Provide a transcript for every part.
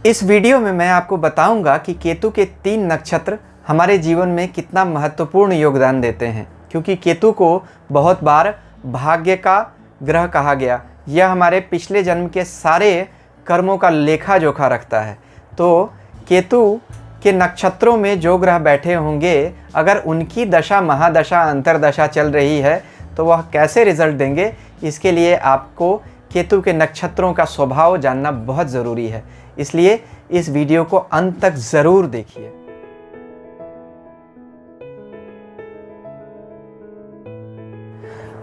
इस वीडियो में मैं आपको बताऊंगा कि केतु के 3 नक्षत्र हमारे जीवन में कितना महत्वपूर्ण योगदान देते हैं, क्योंकि केतु को बहुत बार भाग्य का ग्रह कहा गया। यह हमारे पिछले जन्म के सारे कर्मों का लेखा जोखा रखता है। तो केतु के नक्षत्रों में जो ग्रह बैठे होंगे, अगर उनकी दशा महादशा अंतरदशा चल रही है तो वह कैसे रिजल्ट देंगे, इसके लिए आपको केतु के नक्षत्रों का स्वभाव जानना बहुत ज़रूरी है। इसलिए इस वीडियो को अंत तक ज़रूर देखिए।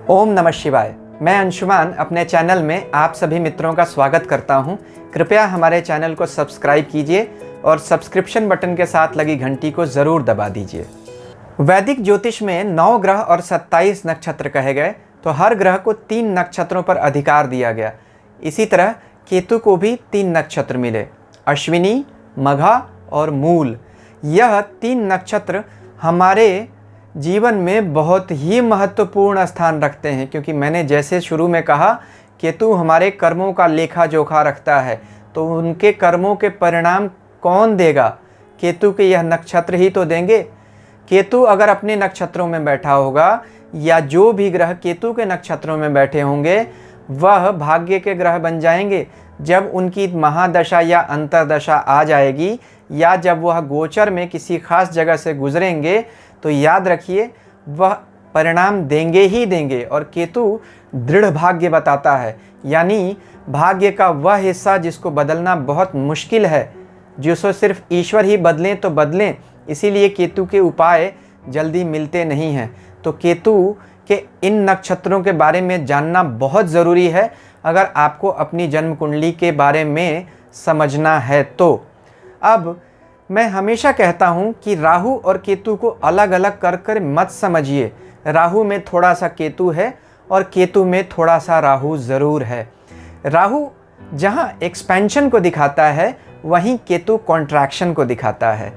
ओम नमः शिवाय। मैं अंशुमान अपने चैनल में आप सभी मित्रों का स्वागत करता हूं। कृपया हमारे चैनल को सब्सक्राइब कीजिए और सब्सक्रिप्शन बटन के साथ लगी घंटी को ज़रूर दबा दीजिए। वैदिक ज्योतिष में 9 ग्रह और 27 नक्षत्र कहे गए, तो हर ग्रह को 3 नक्षत्रों पर अधिकार दिया गया। इसी तरह केतु को भी 3 नक्षत्र मिले, अश्विनी, मघा और मूल। यह 3 नक्षत्र हमारे जीवन में बहुत ही महत्वपूर्ण स्थान रखते हैं, क्योंकि मैंने जैसे शुरू में कहा, केतु हमारे कर्मों का लेखा जोखा रखता है। तो उनके कर्मों के परिणाम कौन देगा? केतु के यह नक्षत्र ही तो देंगे। केतु अगर अपने नक्षत्रों में बैठा होगा, या जो भी ग्रह केतु के नक्षत्रों में बैठे होंगे, वह भाग्य के ग्रह बन जाएंगे। जब उनकी महादशा या अंतरदशा आ जाएगी, या जब वह गोचर में किसी खास जगह से गुजरेंगे, तो याद रखिए वह परिणाम देंगे ही देंगे। और केतु दृढ़ भाग्य बताता है, यानी भाग्य का वह हिस्सा जिसको बदलना बहुत मुश्किल है, जिसको सिर्फ ईश्वर ही बदलें तो बदलें। इसीलिए केतु के उपाय जल्दी मिलते नहीं हैं। तो केतु के इन नक्षत्रों के बारे में जानना बहुत ज़रूरी है, अगर आपको अपनी जन्म कुंडली के बारे में समझना है तो। अब मैं हमेशा कहता हूँ कि राहु और केतु को अलग अलग कर कर मत समझिए। राहु में थोड़ा सा केतु है और केतु में थोड़ा सा राहु ज़रूर है। राहु जहाँ एक्सपेंशन को दिखाता है, वहीं केतु कॉन्ट्रैक्शन को दिखाता है।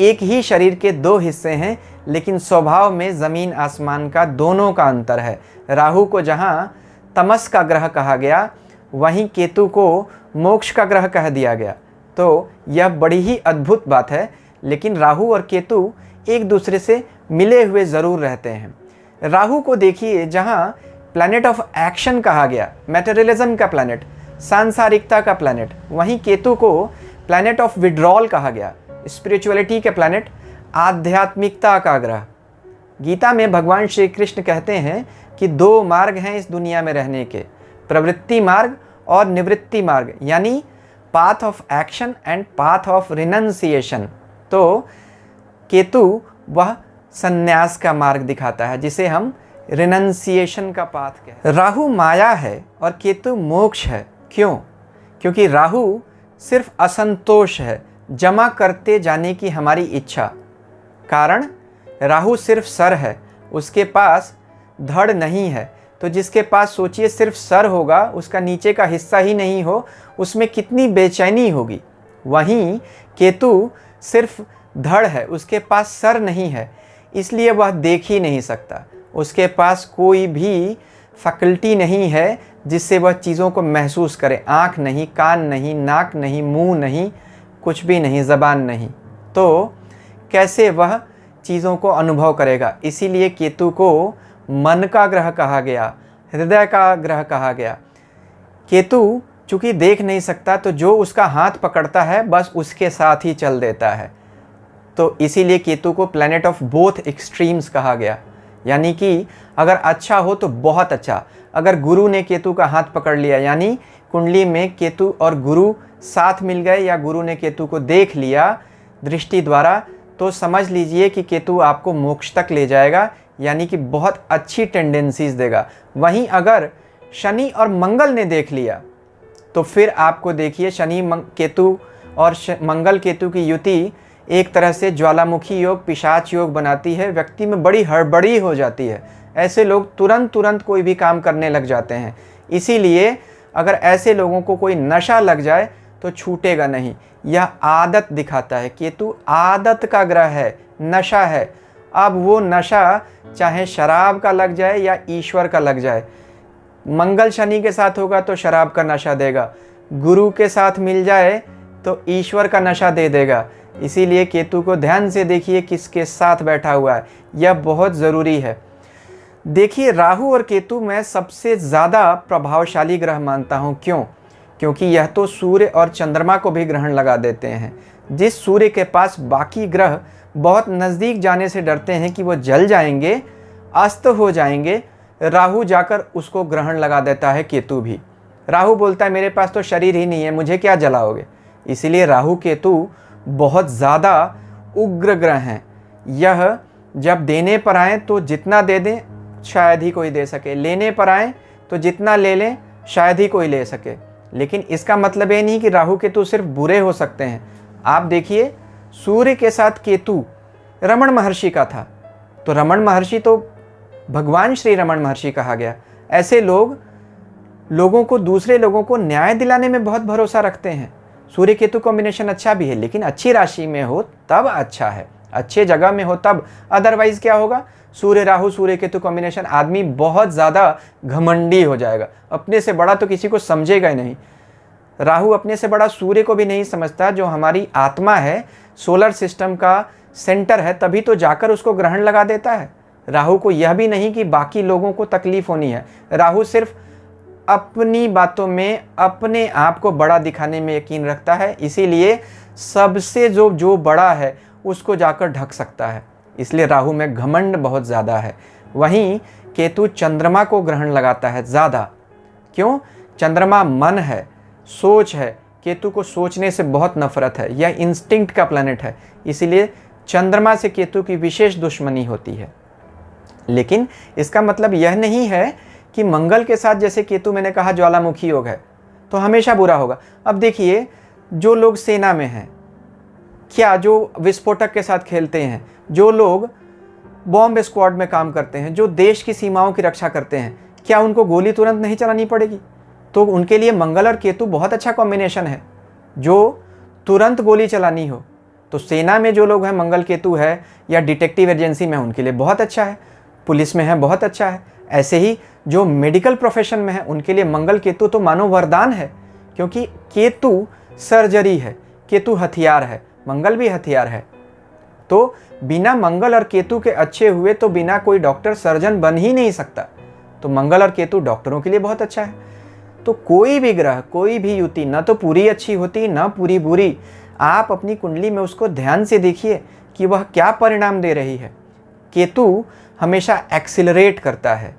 एक ही शरीर के 2 हिस्से हैं, लेकिन स्वभाव में ज़मीन आसमान का दोनों का अंतर है। राहु को जहाँ तमस का ग्रह कहा गया, वहीं केतु को मोक्ष का ग्रह कह दिया गया। तो यह बड़ी ही अद्भुत बात है। लेकिन राहु और केतु एक दूसरे से मिले हुए ज़रूर रहते हैं। राहु को देखिए, जहाँ प्लैनेट ऑफ एक्शन कहा गया, मैटेरियलिज्म का प्लैनेट, सांसारिकता का प्लैनेट, वहीं केतु को प्लैनेट ऑफ विड्रॉल कहा गया, स्पिरिचुअलिटी के प्लैनेट, आध्यात्मिकता का ग्रह। गीता में भगवान श्री कृष्ण कहते हैं कि 2 मार्ग हैं इस दुनिया में रहने के, प्रवृत्ति मार्ग और निवृत्ति मार्ग, यानी path of action and path of renunciation. तो केतु वह संन्यास का मार्ग दिखाता है, जिसे हम रिनंसिएशन का पाथ कहते हैं। राहु माया है और केतु मोक्ष है। क्यों? क्योंकि राहु सिर्फ असंतोष है, जमा करते जाने की हमारी इच्छा। कारण राहु सिर्फ सर है, उसके पास धड़ नहीं है। तो जिसके पास सोचिए सिर्फ सर होगा, उसका नीचे का हिस्सा ही नहीं हो, उसमें कितनी बेचैनी होगी। वहीं केतु सिर्फ धड़ है, उसके पास सर नहीं है, इसलिए वह देख ही नहीं सकता। उसके पास कोई भी फैकल्टी नहीं है जिससे वह चीज़ों को महसूस करे। आँख नहीं, कान नहीं, नाक नहीं, मुंह नहीं, कुछ भी नहीं, ज़बान नहीं। तो कैसे वह चीज़ों को अनुभव करेगा? इसीलिए केतु को मन का ग्रह कहा गया, हृदय का ग्रह कहा गया। केतु चूँकि देख नहीं सकता, तो जो उसका हाथ पकड़ता है बस उसके साथ ही चल देता है। तो इसीलिए केतु को प्लैनेट ऑफ बोथ एक्सट्रीम्स कहा गया, यानी कि अगर अच्छा हो तो बहुत अच्छा। अगर गुरु ने केतु का हाथ पकड़ लिया, यानी कुंडली में केतु और गुरु साथ मिल गए, या गुरु ने केतु को देख लिया दृष्टि द्वारा, तो समझ लीजिए कि केतु आपको मोक्ष तक ले जाएगा, यानी कि बहुत अच्छी टेंडेंसीज देगा। वहीं अगर शनि और मंगल ने देख लिया, तो फिर आपको देखिए शनि केतु और मंगल केतु की युति एक तरह से ज्वालामुखी योग, पिशाच योग बनाती है। व्यक्ति में बड़ी हड़बड़ी हो जाती है। ऐसे लोग तुरंत कोई भी काम करने लग जाते हैं। इसीलिए अगर ऐसे लोगों को कोई नशा लग जाए तो छूटेगा नहीं। यह आदत दिखाता है। केतु आदत का ग्रह है, नशा है। अब वो नशा चाहे शराब का लग जाए या ईश्वर का लग जाए। मंगल शनि के साथ होगा तो शराब का नशा देगा, गुरु के साथ मिल जाए तो ईश्वर का नशा दे देगा। इसीलिए केतु को ध्यान से देखिए किसके साथ बैठा हुआ है, यह बहुत ज़रूरी है। देखिए, राहु और केतु मैं सबसे ज़्यादा प्रभावशाली ग्रह मानता हूँ। क्यों? क्योंकि यह तो सूर्य और चंद्रमा को भी ग्रहण लगा देते हैं। जिस सूर्य के पास बाकी ग्रह बहुत नज़दीक जाने से डरते हैं कि वो जल जाएंगे, अस्त हो जाएंगे, राहु जाकर उसको ग्रहण लगा देता है, केतु भी। राहु बोलता है मेरे पास तो शरीर ही नहीं है, मुझे क्या जलाओगे। इसीलिए राहु केतु बहुत ज़्यादा उग्र ग्रह हैं। यह जब देने पर आए तो जितना दे दें शायद ही कोई दे सके, लेने पर आए तो जितना ले लें शायद ही कोई ले सके। लेकिन इसका मतलब ये नहीं कि राहु केतु सिर्फ बुरे हो सकते हैं। आप देखिए, सूर्य के साथ केतु रमण महर्षि का था, तो रमण महर्षि तो भगवान श्री रमण महर्षि कहा गया। ऐसे लोगों को, दूसरे लोगों को न्याय दिलाने में बहुत भरोसा रखते हैं। सूर्य केतु कॉम्बिनेशन अच्छा भी है, लेकिन अच्छी राशि में हो तब अच्छा है, अच्छे जगह में हो तब। अदरवाइज क्या होगा? सूर्य राहु सूर्य केतु कॉम्बिनेशन, आदमी बहुत ज़्यादा घमंडी हो जाएगा, अपने से बड़ा तो किसी को समझेगा ही नहीं। राहु अपने से बड़ा सूर्य को भी नहीं समझता, जो हमारी आत्मा है, सोलर सिस्टम का सेंटर है, तभी तो जाकर उसको ग्रहण लगा देता है। राहु को यह भी नहीं कि बाकी लोगों को तकलीफ होनी है। राहु सिर्फ अपनी बातों में अपने आप को बड़ा दिखाने में यकीन रखता है, इसीलिए सबसे जो बड़ा है उसको जाकर ढक सकता है। इसलिए राहु में घमंड बहुत ज़्यादा है। वहीं केतु चंद्रमा को ग्रहण लगाता है ज़्यादा। क्यों? चंद्रमा मन है, सोच है। केतु को सोचने से बहुत नफरत है, यह इंस्टिंक्ट का प्लैनेट है, इसीलिए चंद्रमा से केतु की विशेष दुश्मनी होती है। लेकिन इसका मतलब यह नहीं है कि मंगल के साथ, जैसे केतु मैंने कहा ज्वालामुखी योग है, तो हमेशा बुरा होगा। अब देखिए, जो लोग सेना में हैं, क्या जो विस्फोटक के साथ खेलते हैं, जो लोग बॉम्ब स्क्वाड में काम करते हैं, जो देश की सीमाओं की रक्षा करते हैं, क्या उनको गोली तुरंत नहीं चलानी पड़ेगी? तो उनके लिए मंगल और केतु बहुत अच्छा कॉम्बिनेशन है, जो तुरंत गोली चलानी हो। तो सेना में जो लोग हैं, मंगल केतु है, या डिटेक्टिव एजेंसी में, उनके लिए बहुत अच्छा है। पुलिस में है, बहुत अच्छा है। ऐसे ही जो मेडिकल प्रोफेशन में है, उनके लिए मंगल केतु तो मानो वरदान है, क्योंकि केतु सर्जरी है, केतु हथियार है, मंगल भी हथियार है। तो बिना मंगल और केतु के अच्छे हुए तो बिना कोई डॉक्टर सर्जन बन ही नहीं सकता। तो मंगल और केतु डॉक्टरों के लिए बहुत अच्छा है। तो कोई भी ग्रह, कोई भी युति न तो पूरी अच्छी होती न पूरी बुरी। आप अपनी कुंडली में उसको ध्यान से देखिए कि वह क्या परिणाम दे रही है। केतु हमेशा एक्सिलरेट करता है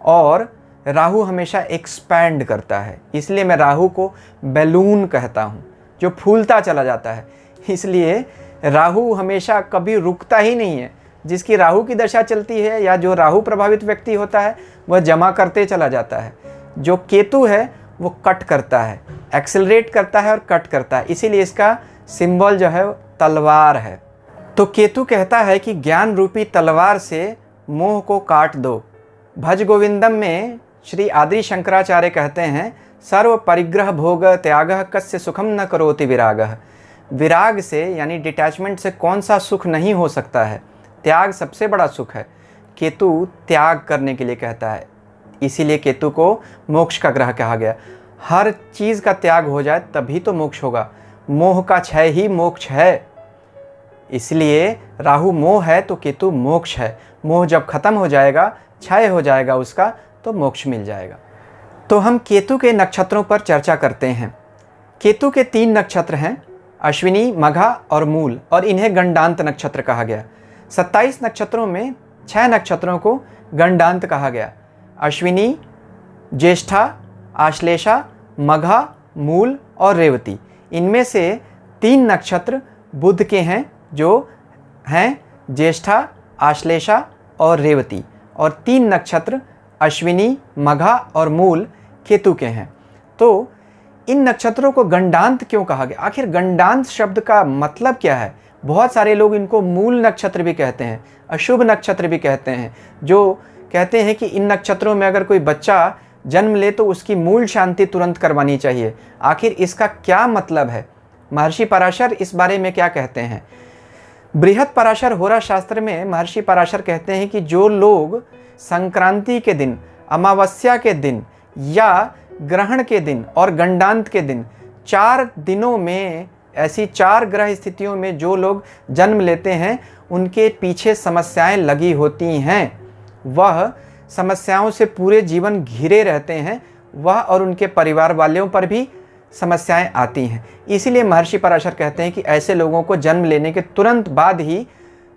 और राहु हमेशा एक्सपैंड करता है। इसलिए मैं राहु को बैलून कहता हूँ, जो फूलता चला जाता है। इसलिए राहु हमेशा कभी रुकता ही नहीं है। जिसकी राहु की दशा चलती है या जो राहु प्रभावित व्यक्ति होता है, वह जमा करते चला जाता है। जो केतु है वो कट करता है, एक्सेलरेट करता है और कट करता है। इसीलिए इसका सिंबल जो है तलवार है। तो केतु कहता है कि ज्ञान रूपी तलवार से मोह को काट दो। भज गोविंदम में श्री आदि शंकराचार्य कहते हैं, सर्व परिग्रह भोग त्यागः कस्य सुखम न करोति विरागः। विराग से यानी डिटैचमेंट से कौन सा सुख नहीं हो सकता है, त्याग सबसे बड़ा सुख है। केतु त्याग करने के लिए कहता है, इसीलिए केतु को मोक्ष का ग्रह कहा गया। हर चीज़ का त्याग हो जाए तभी तो मोक्ष होगा। मोह का क्षय ही मोक्ष है। इसलिए राहु मोह है तो केतु मोक्ष है। मोह जब खत्म हो जाएगा, क्षय हो जाएगा उसका, तो मोक्ष मिल जाएगा। तो हम केतु के नक्षत्रों पर चर्चा करते हैं। केतु के 3 नक्षत्र हैं, अश्विनी, मघा और मूल, और इन्हें गंडांत नक्षत्र कहा गया। 27 नक्षत्रों में 6 नक्षत्रों को गंडांत कहा गया। अश्विनी, ज्येष्ठा, आश्लेषा, मघा, मूल और रेवती। इनमें से 3 नक्षत्र बुध के हैं, जो हैं ज्येष्ठा, आश्लेषा और रेवती, और 3 नक्षत्र अश्विनी, मघा और मूल केतु के हैं। तो इन नक्षत्रों को गंडांत क्यों कहा गया? आखिर गंडांत शब्द का मतलब क्या है? बहुत सारे लोग इनको मूल नक्षत्र भी कहते हैं, अशुभ नक्षत्र भी कहते हैं, जो कहते हैं कि इन नक्षत्रों में अगर कोई बच्चा जन्म ले तो उसकी मूल शांति तुरंत करवानी चाहिए। आखिर इसका क्या मतलब है? महर्षि पराशर इस बारे में क्या कहते हैं? बृहत पराशर होरा शास्त्र में महर्षि पराशर कहते हैं कि जो लोग संक्रांति के दिन, अमावस्या के दिन या ग्रहण के दिन और गंडांत के दिन 4 दिनों में ऐसी 4 ग्रह स्थितियों में जो लोग जन्म लेते हैं उनके पीछे समस्याएं लगी होती हैं। वह समस्याओं से पूरे जीवन घिरे रहते हैं। वह और उनके परिवार वालों पर भी समस्याएं आती हैं। इसीलिए महर्षि पराशर कहते हैं कि ऐसे लोगों को जन्म लेने के तुरंत बाद ही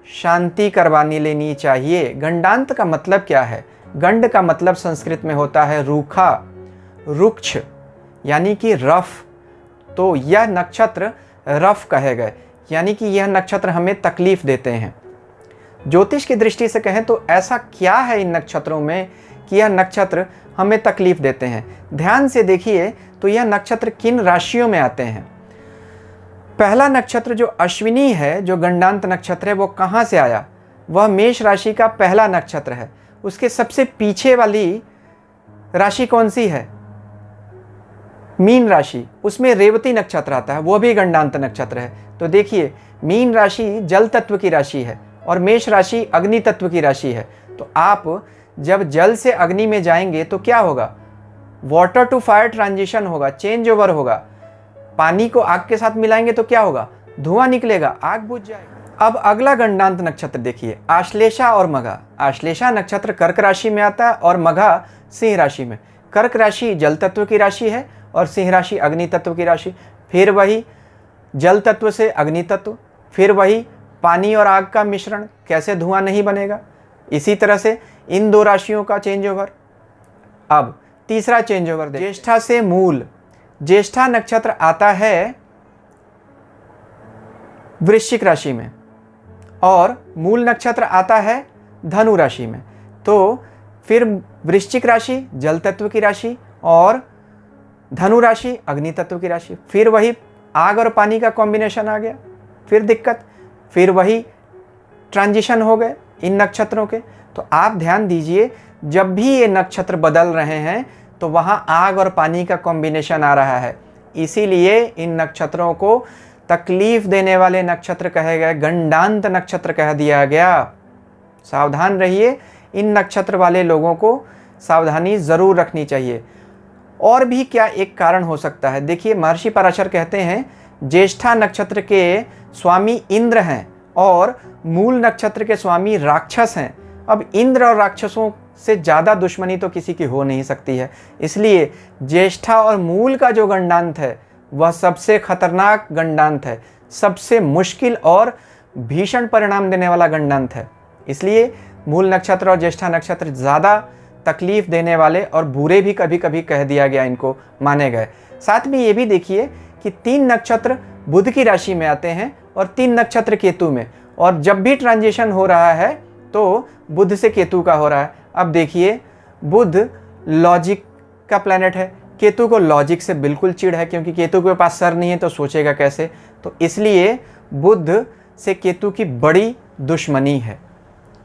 शांति करवानी लेनी चाहिए। गंडांत का मतलब क्या है? गंड का मतलब संस्कृत में होता है रूखा, रुक्ष, यानी कि रफ। तो यह नक्षत्र रफ कहे गए, यानी कि यह नक्षत्र हमें तकलीफ देते हैं। ज्योतिष की दृष्टि से कहें तो ऐसा क्या है इन नक्षत्रों में कि यह नक्षत्र हमें तकलीफ देते हैं? ध्यान से देखिए तो यह नक्षत्र किन राशियों में आते हैं। पहला नक्षत्र जो अश्विनी है, जो गंडांत नक्षत्र है, वो कहाँ से आया? वह मेष राशि का पहला नक्षत्र है। उसके सबसे पीछे वाली राशि कौन सी है? मीन राशि। उसमें रेवती नक्षत्र आता है, वो भी गंडांत नक्षत्र है। तो देखिए, मीन राशि जल तत्व की राशि है और मेष राशि अग्नि तत्व की राशि है। तो आप जब जल से अग्नि में जाएंगे तो क्या होगा? वाटर टू फायर ट्रांजिशन होगा, चेंज ओवर होगा। पानी को आग के साथ मिलाएंगे तो क्या होगा? धुआं निकलेगा, आग बुझ जाएगी। अब अगला गंडांत नक्षत्र देखिए, आश्लेषा और मघा। आश्लेषा नक्षत्र कर्क राशि में आता है और मघा सिंह राशि में। कर्क राशि जल तत्व की राशि है और सिंह राशि अग्नि तत्व की राशि। फिर वही जल तत्व से अग्नि तत्व, फिर वही पानी और आग का मिश्रण, कैसे धुआं नहीं बनेगा। इसी तरह से इन 2 राशियों का चेंज ओवर। अब तीसरा चेंज ओवर, ज्येष्ठा से मूल। ज्येष्ठा नक्षत्र आता है वृश्चिक राशि में और मूल नक्षत्र आता है धनु राशि में। तो फिर वृश्चिक राशि जल तत्व की राशि और धनु राशि अग्नि तत्व की राशि। फिर वही आग और पानी का कॉम्बिनेशन आ गया, फिर दिक्कत। फिर वही ट्रांजिशन हो गए इन नक्षत्रों के। तो आप ध्यान दीजिए, जब भी ये नक्षत्र बदल रहे हैं तो वहाँ आग और पानी का कॉम्बिनेशन आ रहा है। इसीलिए इन नक्षत्रों को तकलीफ देने वाले नक्षत्र कहे गए, गंडांत नक्षत्र कह दिया गया। सावधान रहिए, इन नक्षत्र वाले लोगों को सावधानी ज़रूर रखनी चाहिए। और भी क्या एक कारण हो सकता है? देखिए, महर्षि पराशर कहते हैं ज्येष्ठा नक्षत्र के स्वामी इंद्र हैं और मूल नक्षत्र के स्वामी राक्षस हैं। अब इंद्र और राक्षसों से ज़्यादा दुश्मनी तो किसी की हो नहीं सकती है। इसलिए ज्येष्ठा और मूल का जो गंडांत है वह सबसे खतरनाक गंडांत है, सबसे मुश्किल और भीषण परिणाम देने वाला गंडांत है। इसलिए मूल नक्षत्र और ज्येष्ठा नक्षत्र ज़्यादा तकलीफ देने वाले और बुरे भी कभी कभी कह दिया गया, इनको माने गए। साथ में ये भी देखिए कि 3 नक्षत्र बुध की राशि में आते हैं और 3 नक्षत्र केतु में। और जब भी ट्रांजिशन हो रहा है तो बुध से केतु का हो रहा है। अब देखिए, बुध लॉजिक का प्लैनेट है, केतु को लॉजिक से बिल्कुल चिढ़ है, क्योंकि केतु के पास सर नहीं है तो सोचेगा कैसे। तो इसलिए बुध से केतु की बड़ी दुश्मनी है।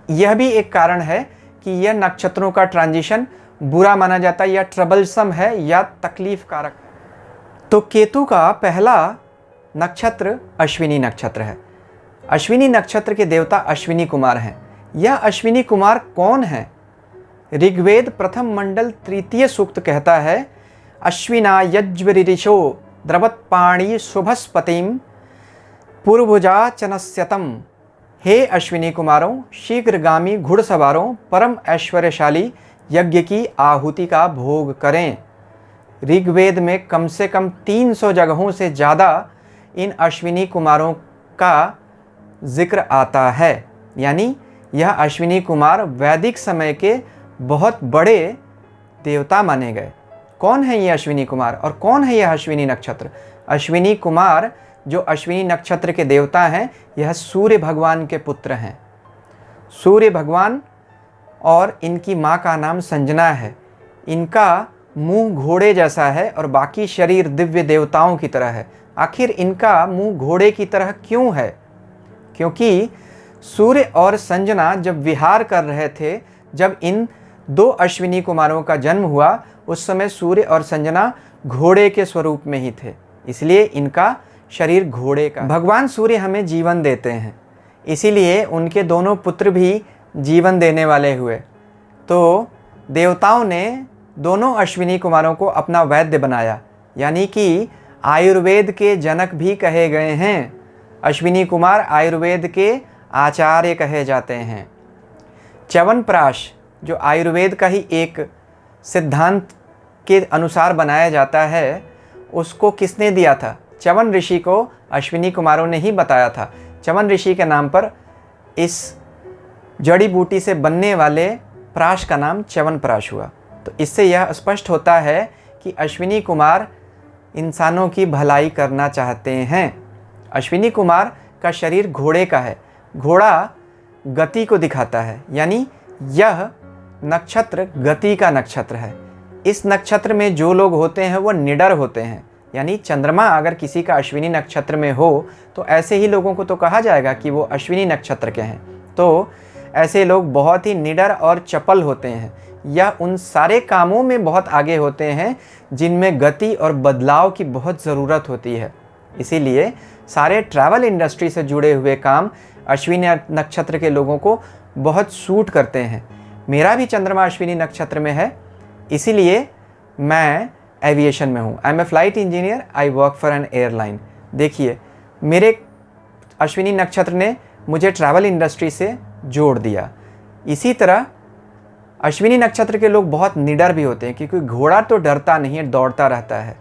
यह भी एक कारण है कि यह नक्षत्रों का ट्रांजिशन बुरा माना जाता है या ट्रबलसम है या तकलीफ कारक है। तो केतु का पहला नक्षत्र अश्विनी नक्षत्र है। अश्विनी नक्षत्र के देवता अश्विनी कुमार हैं। यह अश्विनी कुमार कौन है? ऋग्वेद प्रथम मंडल 3 सूक्त कहता है, अश्विना यज्वरिषो द्रवत्पाणी शुभस्पतिम पूर्वभुजा चनस्यतम। हे अश्विनी कुमारों, शीघ्रगामी घुड़सवारों, परम ऐश्वर्यशाली यज्ञ की आहुति का भोग करें। ऋग्वेद में कम से कम 300 जगहों से ज़्यादा इन अश्विनी कुमारों का जिक्र आता है। यानी यह अश्विनी कुमार वैदिक समय के बहुत बड़े देवता माने गए। कौन है ये अश्विनी कुमार और कौन है यह अश्विनी नक्षत्र? अश्विनी कुमार जो अश्विनी नक्षत्र के देवता हैं, यह सूर्य भगवान के पुत्र हैं। सूर्य भगवान और इनकी माँ का नाम संजना है। इनका मुंह घोड़े जैसा है और बाकी शरीर दिव्य देवताओं की तरह है। आखिर इनका मुंह घोड़े की तरह क्यों है? क्योंकि सूर्य और संजना जब विहार कर रहे थे, जब इन 2 अश्विनी कुमारों का जन्म हुआ, उस समय सूर्य और संजना घोड़े के स्वरूप में ही थे, इसलिए इनका शरीर घोड़े का। भगवान सूर्य हमें जीवन देते हैं, इसीलिए उनके दोनों पुत्र भी जीवन देने वाले हुए। तो देवताओं ने दोनों अश्विनी कुमारों को अपना वैद्य बनाया, यानी कि आयुर्वेद के जनक भी कहे गए हैं। अश्विनी कुमार आयुर्वेद के आचार्य कहे जाते हैं। च्यवनप्राश जो आयुर्वेद का ही एक सिद्धांत के अनुसार बनाया जाता है, उसको किसने दिया था? च्यवन ऋषि को अश्विनी कुमारों ने ही बताया था। च्यवन ऋषि के नाम पर इस जड़ी बूटी से बनने वाले प्राश का नाम च्यवनप्राश हुआ। तो इससे यह स्पष्ट होता है कि अश्विनी कुमार इंसानों की भलाई करना चाहते हैं। अश्विनी कुमार का शरीर घोड़े का है। घोड़ा गति को दिखाता है, यानी यह नक्षत्र गति का नक्षत्र है। इस नक्षत्र में जो लोग होते हैं वो निडर होते हैं, यानी चंद्रमा अगर किसी का अश्विनी नक्षत्र में हो तो ऐसे ही लोगों को तो कहा जाएगा कि वो अश्विनी नक्षत्र के हैं। तो ऐसे लोग बहुत ही निडर और चपल होते हैं। यह उन सारे कामों में बहुत आगे होते हैं जिनमें गति और बदलाव की बहुत ज़रूरत होती है। इसीलिए सारे ट्रैवल इंडस्ट्री से जुड़े हुए काम अश्विनी नक्षत्र के लोगों को बहुत सूट करते हैं। मेरा भी चंद्रमा अश्विनी नक्षत्र में है, इसीलिए मैं एविएशन में हूँ। I am a flight engineer, I work for an airline. देखिए, मेरे अश्विनी नक्षत्र ने मुझे ट्रैवल इंडस्ट्री से जोड़ दिया। इसी तरह अश्विनी नक्षत्र के लोग बहुत निडर भी होते हैं, क्योंकि घोड़ा तो डरता नहीं है, दौड़ता रहता है।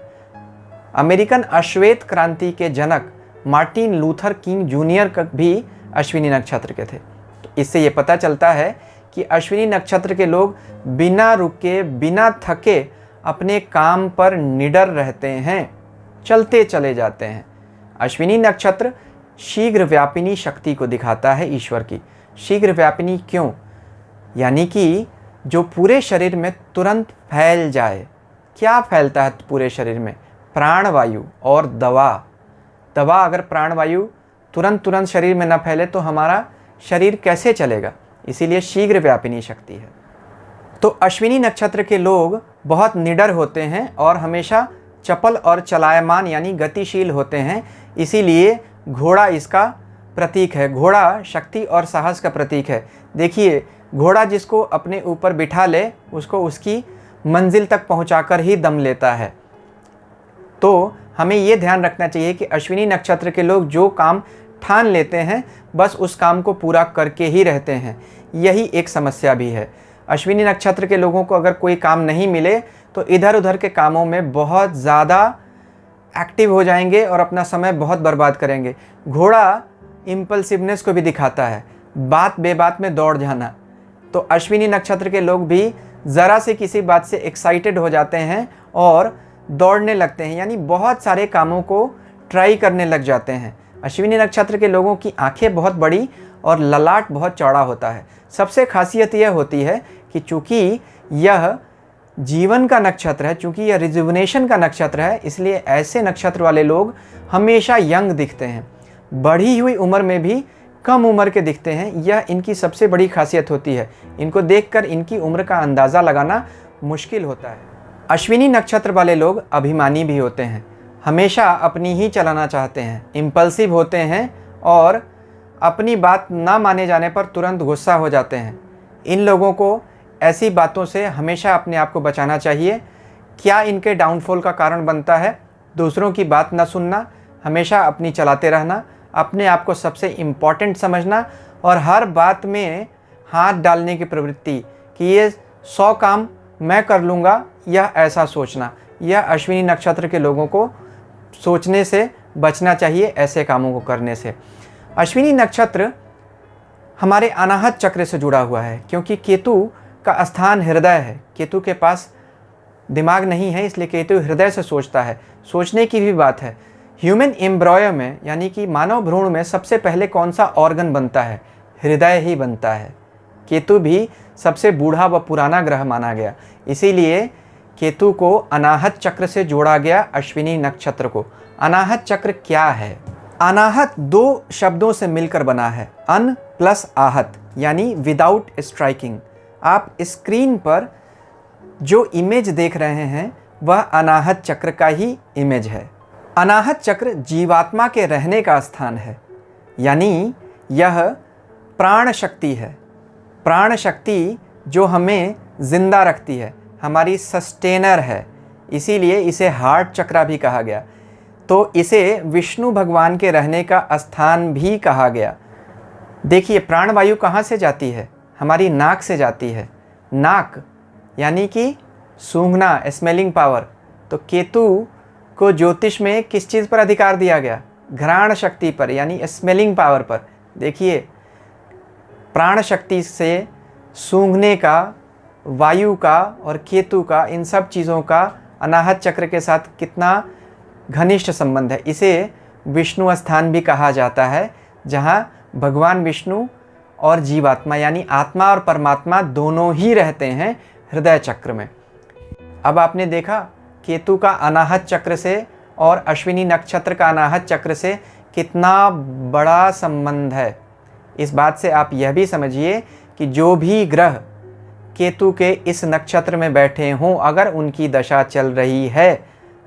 अमेरिकन अश्वेत क्रांति के जनक मार्टिन लूथर किंग जूनियर भी अश्विनी नक्षत्र के थे। तो इससे ये पता चलता है कि अश्विनी नक्षत्र के लोग बिना रुके, बिना थके अपने काम पर निडर रहते हैं, चलते चले जाते हैं। अश्विनी नक्षत्र शीघ्र व्यापिनी शक्ति को दिखाता है, ईश्वर की। शीघ्र व्यापिनी क्यों? यानी कि जो पूरे शरीर में तुरंत फैल जाए। क्या फैलता है पूरे शरीर में? प्राणवायु और दवा। दवा अगर प्राणवायु तुरंत शरीर में न फैले तो हमारा शरीर कैसे चलेगा? इसीलिए शीघ्र व्यापिनी शक्ति है। तो अश्विनी नक्षत्र के लोग बहुत निडर होते हैं और हमेशा चपल और चलायमान यानी गतिशील होते हैं। इसीलिए घोड़ा इसका प्रतीक है। घोड़ा शक्ति और साहस का प्रतीक है। देखिए, घोड़ा जिसको अपने ऊपर बिठा ले उसको उसकी मंजिल तक पहुंचाकर ही दम लेता है। तो हमें ये ध्यान रखना चाहिए कि अश्विनी नक्षत्र के लोग जो काम ठान लेते हैं बस उस काम को पूरा करके ही रहते हैं। यही एक समस्या भी है। अश्विनी नक्षत्र के लोगों को अगर कोई काम नहीं मिले तो इधर उधर के कामों में बहुत ज़्यादा एक्टिव हो जाएंगे और अपना समय बहुत बर्बाद करेंगे। घोड़ा इम्पल्सिवनेस को भी दिखाता है, बात बेबात में दौड़ जाना। तो अश्विनी नक्षत्र के लोग भी ज़रा से किसी बात से एक्साइटेड हो जाते हैं और दौड़ने लगते हैं, यानी बहुत सारे कामों को ट्राई करने लग जाते हैं। अश्विनी नक्षत्र के लोगों की आंखें बहुत बड़ी और ललाट बहुत चौड़ा होता है। सबसे खासियत यह होती है कि चूँकि यह जीवन का नक्षत्र है, चूँकि यह रिजुविनेशन का नक्षत्र है, इसलिए ऐसे नक्षत्र वाले लोग हमेशा यंग दिखते हैं। बढ़ी हुई उम्र में भी कम उम्र के दिखते हैं। यह इनकी सबसे बड़ी खासियत होती है। इनको देखकर इनकी उम्र का अंदाज़ा लगाना मुश्किल होता है। अश्विनी नक्षत्र वाले लोग अभिमानी भी होते हैं, हमेशा अपनी ही चलाना चाहते हैं, इम्पल्सिव होते हैं और अपनी बात ना माने जाने पर तुरंत गुस्सा हो जाते हैं। इन लोगों को ऐसी बातों से हमेशा अपने आप को बचाना चाहिए। क्या इनके डाउनफॉल का कारण बनता है? दूसरों की बात न सुनना, हमेशा अपनी चलाते रहना, अपने आप को सबसे इम्पॉर्टेंट समझना और हर बात में हाथ डालने की प्रवृत्ति कि ये 100 काम मैं कर लूँगा, यह ऐसा सोचना। यह अश्विनी नक्षत्र के लोगों को सोचने से बचना चाहिए, ऐसे कामों को करने से। अश्विनी नक्षत्र हमारे अनाहत चक्र से जुड़ा हुआ है, क्योंकि केतु का स्थान हृदय है। केतु के पास दिमाग नहीं है, इसलिए केतु हृदय से सोचता है। सोचने की भी बात है। ह्यूमन एम्ब्रॉयो में यानी कि मानव भ्रूण में सबसे पहले कौन सा ऑर्गन बनता है? हृदय ही बनता है। केतु भी सबसे बूढ़ा व पुराना ग्रह माना गया, इसीलिए केतु को अनाहत चक्र से जोड़ा गया, अश्विनी नक्षत्र को। अनाहत चक्र क्या है? अनाहत 2 शब्दों से मिलकर बना है, अन प्लस आहत, यानी विदाउट स्ट्राइकिंग। आप स्क्रीन पर जो इमेज देख रहे हैं वह अनाहत चक्र का ही इमेज है। अनाहत चक्र जीवात्मा के रहने का स्थान है, यानी यह प्राण शक्ति है। प्राण शक्ति जो हमें जिंदा रखती है, हमारी सस्टेनर है, इसीलिए इसे हार्ट चक्र भी कहा गया। तो इसे विष्णु भगवान के रहने का स्थान भी कहा गया। देखिए, प्राणवायु कहाँ से जाती है? हमारी नाक से जाती है। नाक यानी कि सूंघना, स्मेलिंग पावर। तो केतु को ज्योतिष में किस चीज़ पर अधिकार दिया गया? घ्राण शक्ति पर, यानी स्मेलिंग पावर पर। देखिए, प्राण शक्ति से सूंघने का, वायु का और केतु का, इन सब चीज़ों का अनाहत चक्र के साथ कितना घनिष्ठ संबंध है। इसे विष्णु स्थान भी कहा जाता है, जहाँ भगवान विष्णु और जीवात्मा यानी आत्मा और परमात्मा दोनों ही रहते हैं हृदय चक्र में। अब आपने देखा केतु का अनाहत चक्र से और अश्विनी नक्षत्र का अनाहत चक्र से कितना बड़ा संबंध है। इस बात से आप यह भी समझिए कि जो भी ग्रह केतु के इस नक्षत्र में बैठे हों, अगर उनकी दशा चल रही है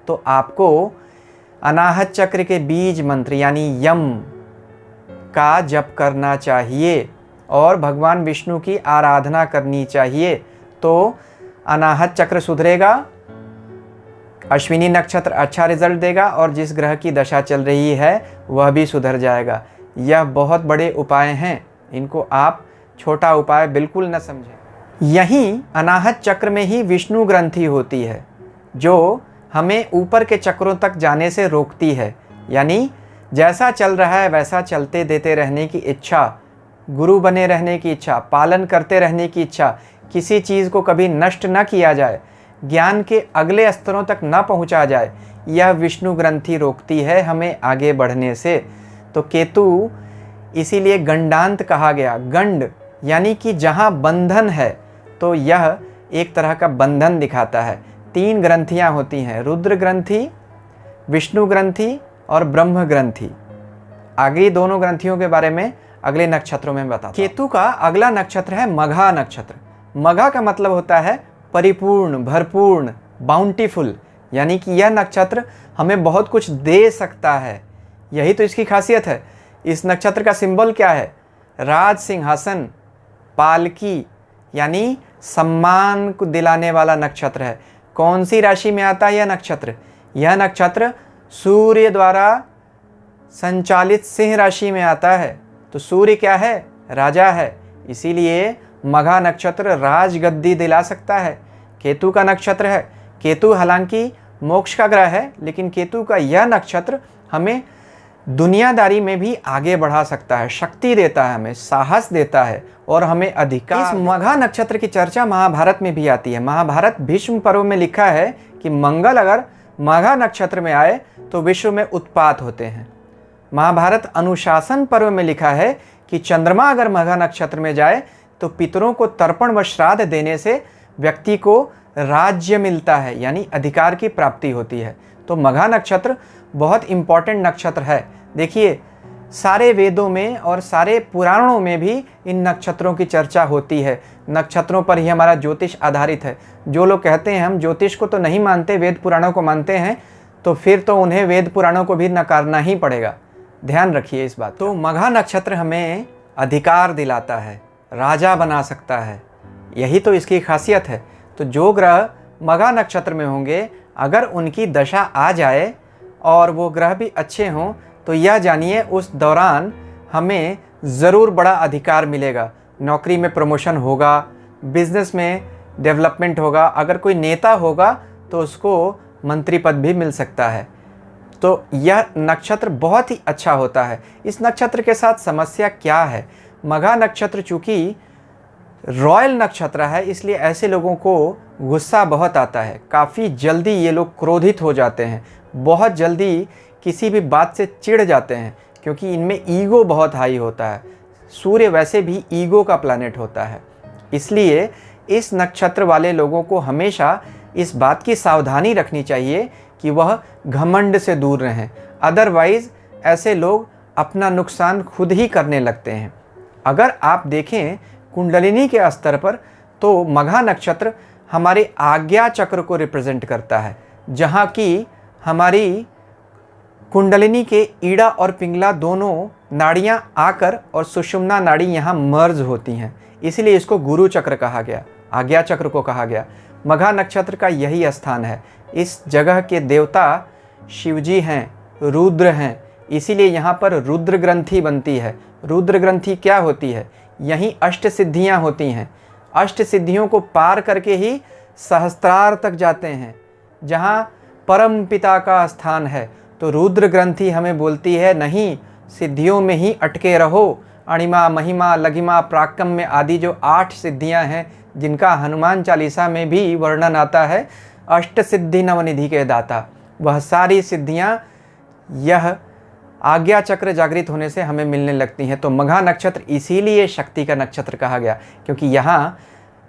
तो आपको अनाहत चक्र के बीज मंत्र यानी यम का जप करना चाहिए और भगवान विष्णु की आराधना करनी चाहिए। तो अनाहत चक्र सुधरेगा, अश्विनी नक्षत्र अच्छा रिजल्ट देगा और जिस ग्रह की दशा चल रही है वह भी सुधर जाएगा। यह बहुत बड़े उपाय हैं, इनको आप छोटा उपाय बिल्कुल न समझें। यहीं अनाहत चक्र में ही विष्णु ग्रंथि होती है, जो हमें ऊपर के चक्रों तक जाने से रोकती है। यानी जैसा चल रहा है वैसा चलते देते रहने की इच्छा, गुरु बने रहने की इच्छा, पालन करते रहने की इच्छा, किसी चीज़ को कभी नष्ट न किया जाए, ज्ञान के अगले स्तरों तक न पहुंचा जाए, यह विष्णु ग्रंथि रोकती है हमें आगे बढ़ने से। तो केतु इसीलिए गंडांत कहा गया। गंड यानी कि जहाँ बंधन है, तो यह एक तरह का बंधन दिखाता है। 3 ग्रंथियाँ होती हैं, रुद्र ग्रंथि, विष्णु ग्रंथि और ब्रह्म ग्रंथि। आगे दोनों ग्रंथियों के बारे में अगले नक्षत्रों में बताता हूं। केतु का अगला नक्षत्र है मघा नक्षत्र। मघा का मतलब होता है परिपूर्ण, भरपूर्ण, बाउंटीफुल, यानी कि यह नक्षत्र हमें बहुत कुछ दे सकता है। यही तो इसकी खासियत है। इस नक्षत्र का सिंबल क्या है? राज सिंहासन, पालकी, यानी सम्मान को दिलाने वाला नक्षत्र है। कौन सी राशि में आता है यह नक्षत्र? यह नक्षत्र सूर्य द्वारा संचालित सिंह राशि में आता है। तो सूर्य क्या है? राजा है। इसीलिए मघा नक्षत्र राजगद्दी दिला सकता है। केतु का नक्षत्र है। केतु हालांकि मोक्ष का ग्रह है, लेकिन केतु का यह नक्षत्र हमें दुनियादारी में भी आगे बढ़ा सकता है, शक्ति देता है, हमें साहस देता है और हमें अधिकार। इस मघा नक्षत्र की चर्चा महाभारत में भी आती है। महाभारत भीष्म पर्व में लिखा है कि मंगल अगर मघा नक्षत्र में आए तो विश्व में उत्पात होते हैं। महाभारत अनुशासन पर्व में लिखा है कि चंद्रमा अगर मघा नक्षत्र में जाए तो पितरों को तर्पण व श्राद्ध देने से व्यक्ति को राज्य मिलता है, यानी अधिकार की प्राप्ति होती है। तो मघा नक्षत्र बहुत इंपॉर्टेंट नक्षत्र है। देखिए, सारे वेदों में और सारे पुराणों में भी इन नक्षत्रों की चर्चा होती है। नक्षत्रों पर ही हमारा ज्योतिष आधारित है। जो लोग कहते हैं हम ज्योतिष को तो नहीं मानते, वेद पुराणों को मानते हैं, तो फिर तो उन्हें वेद पुराणों को भी नकारना ही पड़ेगा। ध्यान रखिए इस बात। तो मघा नक्षत्र हमें अधिकार दिलाता है, राजा बना सकता है, यही तो इसकी खासियत है। तो जो ग्रह मघा नक्षत्र में होंगे, अगर उनकी दशा आ जाए और वो ग्रह भी अच्छे हों, तो यह जानिए उस दौरान हमें ज़रूर बड़ा अधिकार मिलेगा। नौकरी में प्रमोशन होगा, बिजनेस में डेवलपमेंट होगा, अगर कोई नेता होगा तो उसको मंत्री पद भी मिल सकता है। तो यह नक्षत्र बहुत ही अच्छा होता है। इस नक्षत्र के साथ समस्या क्या है? मघा नक्षत्र चूँकि रॉयल नक्षत्र है, इसलिए ऐसे लोगों को गुस्सा बहुत आता है। काफ़ी जल्दी ये लोग क्रोधित हो जाते हैं, बहुत जल्दी किसी भी बात से चिढ़ जाते हैं, क्योंकि इनमें ईगो बहुत हाई होता है। सूर्य वैसे भी ईगो का प्लैनेट होता है। इसलिए इस नक्षत्र वाले लोगों को हमेशा इस बात की सावधानी रखनी चाहिए कि वह घमंड से दूर रहें। अदरवाइज़ ऐसे लोग अपना नुकसान खुद ही करने लगते हैं। अगर आप देखें कुंडलिनी के स्तर पर, तो मघा नक्षत्र हमारे आज्ञा चक्र को रिप्रेजेंट करता है, जहाँ की हमारी कुंडलिनी के ईड़ा और पिंगला दोनों नाड़ियाँ आकर और सुषुम्ना नाड़ी यहाँ मर्ज होती हैं, इसलिए इसको गुरु चक्र कहा गया, आज्ञा चक्र को कहा गया। मघा नक्षत्र का यही स्थान है। इस जगह के देवता शिवजी हैं, रुद्र हैं, इसीलिए यहाँ पर रुद्र ग्रंथि बनती है। रुद्र ग्रंथि क्या होती है? यहीं अष्ट सिद्धियाँ होती हैं। अष्ट सिद्धियों को पार करके ही सहस्त्रार तक जाते हैं, जहाँ परम पिता का स्थान है। तो रुद्र ग्रंथि हमें बोलती है, नहीं, सिद्धियों में ही अटके रहो। अणिमा, महिमा, लघिमा, प्राकम्य आदि जो 8 सिद्धियां हैं, जिनका हनुमान चालीसा में भी वर्णन आता है, अष्ट सिद्धि नवनिधि के दाता, वह सारी सिद्धियां यह आज्ञा चक्र जागृत होने से हमें मिलने लगती हैं। तो मघा नक्षत्र इसीलिए शक्ति का नक्षत्र कहा गया, क्योंकि यहाँ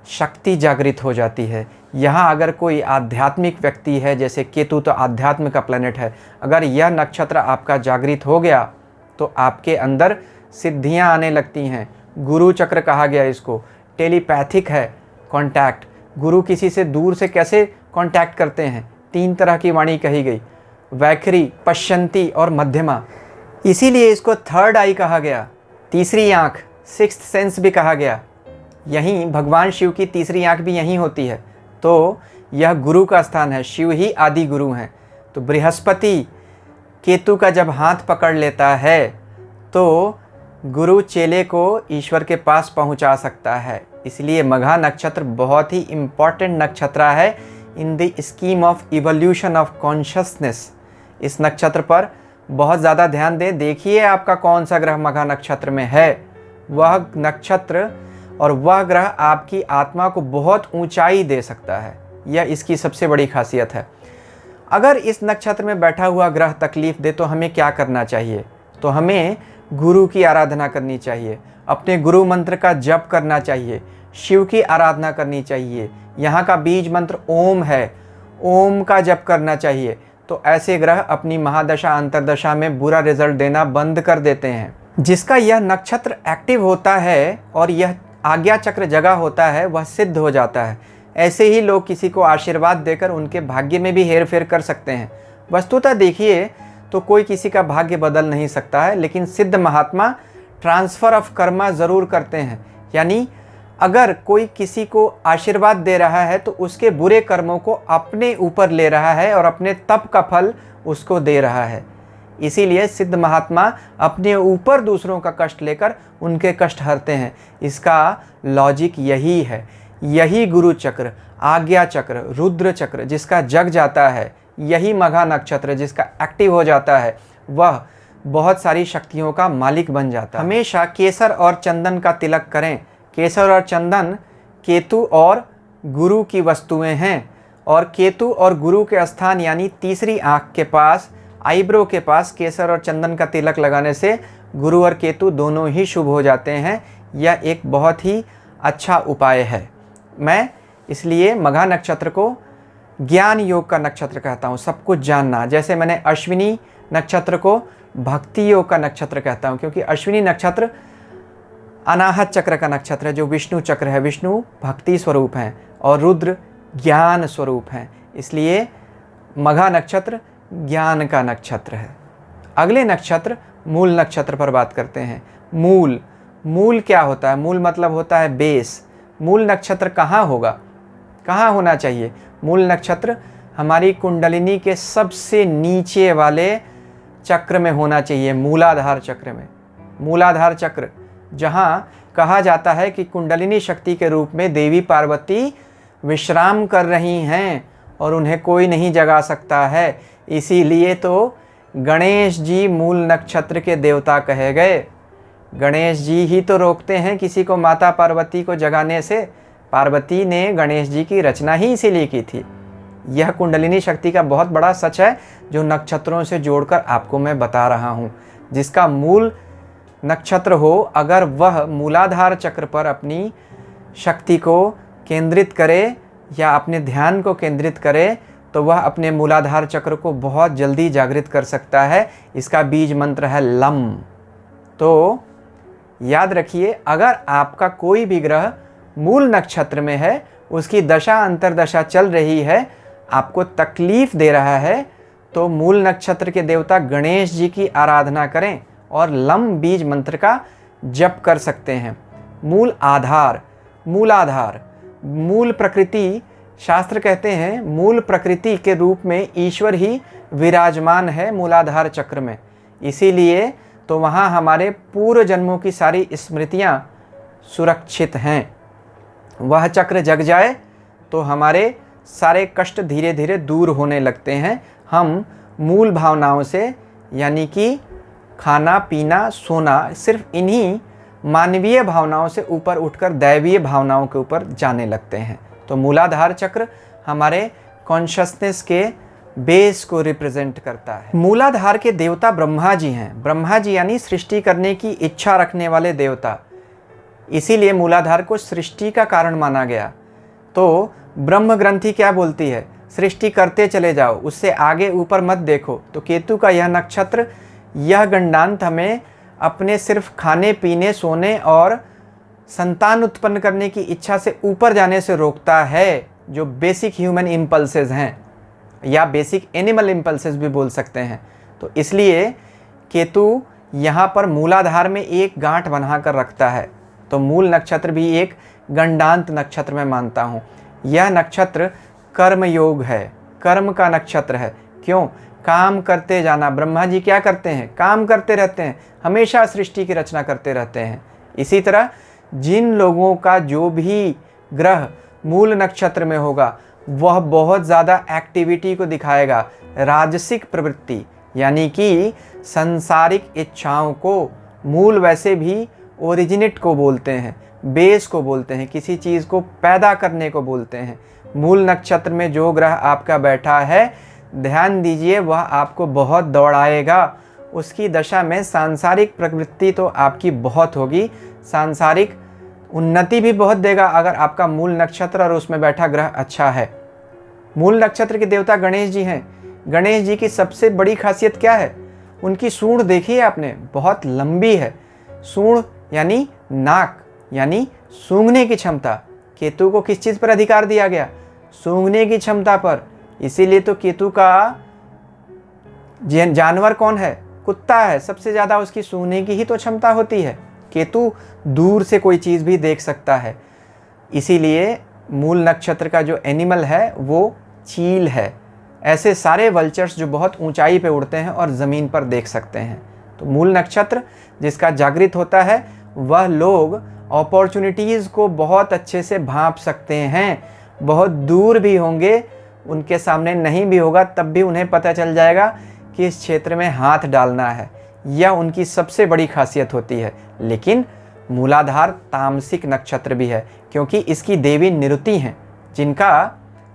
शक्ति जागृत हो जाती है। यहाँ अगर कोई आध्यात्मिक व्यक्ति है, जैसे केतु तो आध्यात्म का प्लैनेट है, अगर यह नक्षत्र आपका जागृत हो गया तो आपके अंदर सिद्धियां आने लगती हैं। गुरु चक्र कहा गया इसको। टेलीपैथिक है कांटेक्ट। गुरु किसी से दूर से कैसे कांटेक्ट करते हैं? 3 तरह की वाणी कही गई, वैखरी, पश्यंती और मध्यमा। इसीलिए इसको थर्ड आई कहा गया, तीसरी आँख, सिक्स्थ सेंस भी कहा गया। यहीं भगवान शिव की तीसरी आँख भी यहीं होती है। तो यह गुरु का स्थान है, शिव ही आदि गुरु हैं। तो बृहस्पति केतु का जब हाथ पकड़ लेता है तो गुरु चेले को ईश्वर के पास पहुंचा सकता है। इसलिए मघा नक्षत्र बहुत ही इम्पॉर्टेंट नक्षत्र है in the scheme of evolution of consciousness. इस नक्षत्र पर बहुत ज़्यादा ध्यान दें। देखिए आपका कौन सा ग्रह मघा नक्षत्र में है, वह नक्षत्र और वह ग्रह आपकी आत्मा को बहुत ऊंचाई दे सकता है। यह इसकी सबसे बड़ी खासियत है। अगर इस नक्षत्र में बैठा हुआ ग्रह तकलीफ दे तो हमें क्या करना चाहिए? तो हमें गुरु की आराधना करनी चाहिए, अपने गुरु मंत्र का जप करना चाहिए, शिव की आराधना करनी चाहिए। यहाँ का बीज मंत्र ओम है, ओम का जप करना चाहिए। तो ऐसे ग्रह अपनी महादशा अंतरदशा में बुरा रिजल्ट देना बंद कर देते हैं। जिसका यह नक्षत्र एक्टिव होता है और यह आज्ञा चक्र जगा होता है, वह सिद्ध हो जाता है। ऐसे ही लोग किसी को आशीर्वाद देकर उनके भाग्य में भी हेर फेर कर सकते हैं। वस्तुतः देखिए तो कोई किसी का भाग्य बदल नहीं सकता है, लेकिन सिद्ध महात्मा ट्रांसफ़र ऑफ कर्मा ज़रूर करते हैं। यानी अगर कोई किसी को आशीर्वाद दे रहा है तो उसके बुरे कर्मों को अपने ऊपर ले रहा है और अपने तप का फल उसको दे रहा है। इसीलिए सिद्ध महात्मा अपने ऊपर दूसरों का कष्ट लेकर उनके कष्ट हरते हैं। इसका लॉजिक यही है। यही गुरु चक्र, आज्ञा चक्र, रुद्र चक्र जिसका जग जाता है, यही मघा नक्षत्र जिसका एक्टिव हो जाता है, वह बहुत सारी शक्तियों का मालिक बन जाता है। हमेशा केसर और चंदन का तिलक करें। केसर और चंदन केतु और गुरु की वस्तुएं हैं, और केतु और गुरु के स्थान यानी तीसरी आँख के पास, आईब्रो के पास केसर और चंदन का तिलक लगाने से गुरु और केतु दोनों ही शुभ हो जाते हैं। यह एक बहुत ही अच्छा उपाय है। मैं इसलिए मघा नक्षत्र को ज्ञान योग का नक्षत्र कहता हूँ, सब कुछ जानना। जैसे मैंने अश्विनी नक्षत्र को भक्ति योग का नक्षत्र कहता हूँ, क्योंकि अश्विनी नक्षत्र अनाहत चक्र का नक्षत्र है, जो विष्णु चक्र है। विष्णु भक्ति स्वरूप हैं और रुद्र ज्ञान स्वरूप हैं, इसलिए मघा नक्षत्र ज्ञान का नक्षत्र है। अगले नक्षत्र मूल नक्षत्र पर बात करते हैं। मूल, मूल क्या होता है? मूल मतलब होता है बेस। मूल नक्षत्र कहाँ होगा, कहाँ होना चाहिए? मूल नक्षत्र हमारी कुंडलिनी के सबसे नीचे वाले चक्र में होना चाहिए, मूलाधार चक्र में। मूलाधार चक्र जहाँ कहा जाता है कि कुंडलिनी शक्ति के रूप में देवी पार्वती विश्राम कर रही हैं और उन्हें कोई नहीं जगा सकता है। इसीलिए तो गणेश जी मूल नक्षत्र के देवता कहे गए। गणेश जी ही तो रोकते हैं किसी को माता पार्वती को जगाने से। पार्वती ने गणेश जी की रचना ही इसीलिए की थी। यह कुंडलिनी शक्ति का बहुत बड़ा सच है, जो नक्षत्रों से जोड़कर आपको मैं बता रहा हूँ। जिसका मूल नक्षत्र हो, अगर वह मूलाधार चक्र पर अपनी शक्ति को केंद्रित करे या अपने ध्यान को केंद्रित करे, तो वह अपने मूलाधार चक्र को बहुत जल्दी जागृत कर सकता है। इसका बीज मंत्र है लम। तो याद रखिए, अगर आपका कोई भी ग्रह मूल नक्षत्र में है, उसकी दशा अंतरदशा चल रही है, आपको तकलीफ दे रहा है, तो मूल नक्षत्र के देवता गणेश जी की आराधना करें और लम बीज मंत्र का जप कर सकते हैं। मूल आधार, मूलाधार, मूल प्रकृति शास्त्र कहते हैं मूल प्रकृति के रूप में ईश्वर ही विराजमान है मूलाधार चक्र में, इसीलिए तो वहाँ हमारे पूर्व जन्मों की सारी स्मृतियाँ सुरक्षित हैं। वह चक्र जग जाए तो हमारे सारे कष्ट धीरे धीरे दूर होने लगते हैं। हम मूल भावनाओं से, यानी कि खाना पीना सोना, सिर्फ इन्हीं मानवीय भावनाओं से ऊपर उठकर दैवीय भावनाओं के ऊपर जाने लगते हैं। तो मूलाधार चक्र हमारे कॉन्शसनेस के बेस को रिप्रेजेंट करता है। मूलाधार के देवता ब्रह्मा जी हैं। ब्रह्मा जी यानी सृष्टि करने की इच्छा रखने वाले देवता, इसीलिए मूलाधार को सृष्टि का कारण माना गया। तो ब्रह्म ग्रंथि क्या बोलती है? सृष्टि करते चले जाओ, उससे आगे ऊपर मत देखो। तो केतु का यह नक्षत्र, यह गंडांत हमें अपने सिर्फ खाने पीने सोने और संतान उत्पन्न करने की इच्छा से ऊपर जाने से रोकता है, जो बेसिक ह्यूमन इम्पल्सेस हैं, या बेसिक एनिमल इम्पल्सेस भी बोल सकते हैं। तो इसलिए केतु यहाँ पर मूलाधार में एक गांठ बना कर रखता है। तो मूल नक्षत्र भी एक गंडांत नक्षत्र में मानता हूँ। यह नक्षत्र कर्म योग है, कर्म का नक्षत्र है। क्यों? काम करते जाना। ब्रह्मा जी क्या करते हैं? काम करते रहते हैं, हमेशा सृष्टि की रचना करते रहते हैं। इसी तरह जिन लोगों का जो भी ग्रह मूल नक्षत्र में होगा वह बहुत ज़्यादा एक्टिविटी को दिखाएगा, राजसिक प्रवृत्ति, यानी कि सांसारिक इच्छाओं को। मूल वैसे भी ओरिजिनेट को बोलते हैं, बेस को बोलते हैं, किसी चीज़ को पैदा करने को बोलते हैं। मूल नक्षत्र में जो ग्रह आपका बैठा है, ध्यान दीजिए, वह आपको बहुत दौड़ाएगा। उसकी दशा में सांसारिक प्रवृत्ति तो आपकी बहुत होगी, सांसारिक उन्नति भी बहुत देगा अगर आपका मूल नक्षत्र और उसमें बैठा ग्रह अच्छा है। मूल नक्षत्र के देवता गणेश जी हैं। गणेश जी की सबसे बड़ी खासियत क्या है? उनकी सूंड देखी है आपने? बहुत लंबी है। सूंड यानी नाक, यानी सूंघने की क्षमता। केतु को किस चीज़ पर अधिकार दिया गया? सूंघने की क्षमता पर। इसीलिए तो केतु का जानवर कौन है? कुत्ता है। सबसे ज़्यादा उसकी सूंघने की ही तो क्षमता होती है। केतु दूर से कोई चीज़ भी देख सकता है। इसीलिए मूल नक्षत्र का जो एनिमल है वो चील है। ऐसे सारे वल्चर्स जो बहुत ऊंचाई पे उड़ते हैं और ज़मीन पर देख सकते हैं। तो मूल नक्षत्र जिसका जागृत होता है वह लोग अपॉर्चुनिटीज़ को बहुत अच्छे से भांप सकते हैं। बहुत दूर भी होंगे, उनके सामने नहीं भी होगा, तब भी उन्हें पता चल जाएगा कि इस क्षेत्र में हाथ डालना है। यह उनकी सबसे बड़ी खासियत होती है। लेकिन मूलाधार तामसिक नक्षत्र भी है, क्योंकि इसकी देवी निरुति हैं, जिनका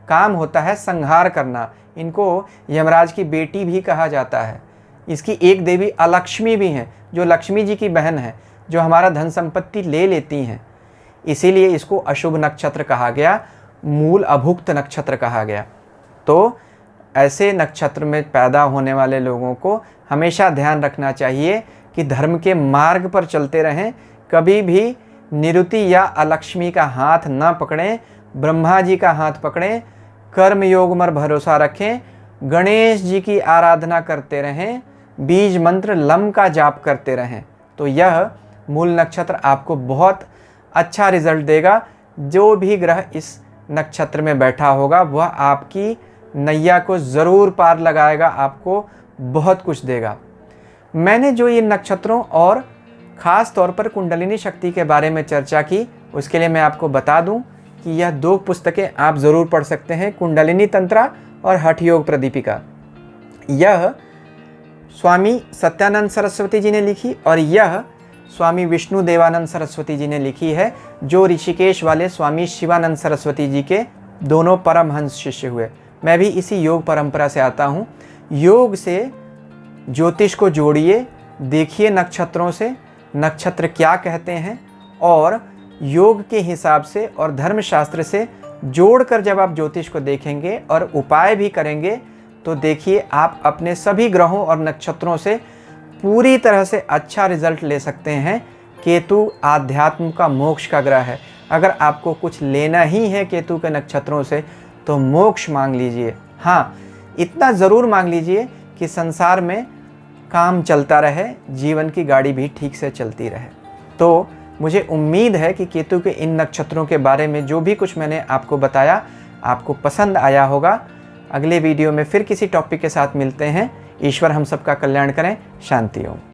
काम होता है संहार करना। इनको यमराज की बेटी भी कहा जाता है। इसकी एक देवी अलक्ष्मी भी हैं, जो लक्ष्मी जी की बहन है, जो हमारा धन संपत्ति ले लेती हैं। इसीलिए इसको अशुभ नक्षत्र कहा गया, मूल अभुक्त नक्षत्र कहा गया। तो ऐसे नक्षत्र में पैदा होने वाले लोगों को हमेशा ध्यान रखना चाहिए कि धर्म के मार्ग पर चलते रहें। कभी भी निरुति या अलक्ष्मी का हाथ न पकड़ें, ब्रह्मा जी का हाथ पकड़ें, कर्म योग पर भरोसा रखें, गणेश जी की आराधना करते रहें, बीज मंत्र लम का जाप करते रहें। तो यह मूल नक्षत्र आपको बहुत अच्छा रिजल्ट देगा। जो भी ग्रह इस नक्षत्र में बैठा होगा वह आपकी नैया को ज़रूर पार लगाएगा, आपको बहुत कुछ देगा। मैंने जो ये नक्षत्रों और ख़ास तौर पर कुंडलिनी शक्ति के बारे में चर्चा की, उसके लिए मैं आपको बता दूं कि यह 2 पुस्तकें आप ज़रूर पढ़ सकते हैं, कुंडलिनी तंत्रा और हठ योग प्रदीपिका। यह स्वामी सत्यानंद सरस्वती जी ने लिखी और यह स्वामी विष्णु देवानंद सरस्वती जी ने लिखी है, जो ऋषिकेश वाले स्वामी शिवानंद सरस्वती जी के दोनों परमहंस शिष्य हुए। मैं भी इसी योग परंपरा से आता हूँ। योग से ज्योतिष को जोड़िए, देखिए नक्षत्रों से नक्षत्र क्या कहते हैं, और योग के हिसाब से और धर्मशास्त्र से जोड़कर जब आप ज्योतिष को देखेंगे और उपाय भी करेंगे, तो देखिए आप अपने सभी ग्रहों और नक्षत्रों से पूरी तरह से अच्छा रिजल्ट ले सकते हैं। केतु आध्यात्म का मोक्ष का ग्रह है। अगर आपको कुछ लेना ही है केतु के नक्षत्रों से तो मोक्ष मांग लीजिए। हाँ, इतना ज़रूर मांग लीजिए कि संसार में काम चलता रहे, जीवन की गाड़ी भी ठीक से चलती रहे। तो मुझे उम्मीद है कि केतु के इन नक्षत्रों के बारे में जो भी कुछ मैंने आपको बताया आपको पसंद आया होगा। अगले वीडियो में फिर किसी टॉपिक के साथ मिलते हैं। ईश्वर हम सबका कल्याण करें। शांति ओम।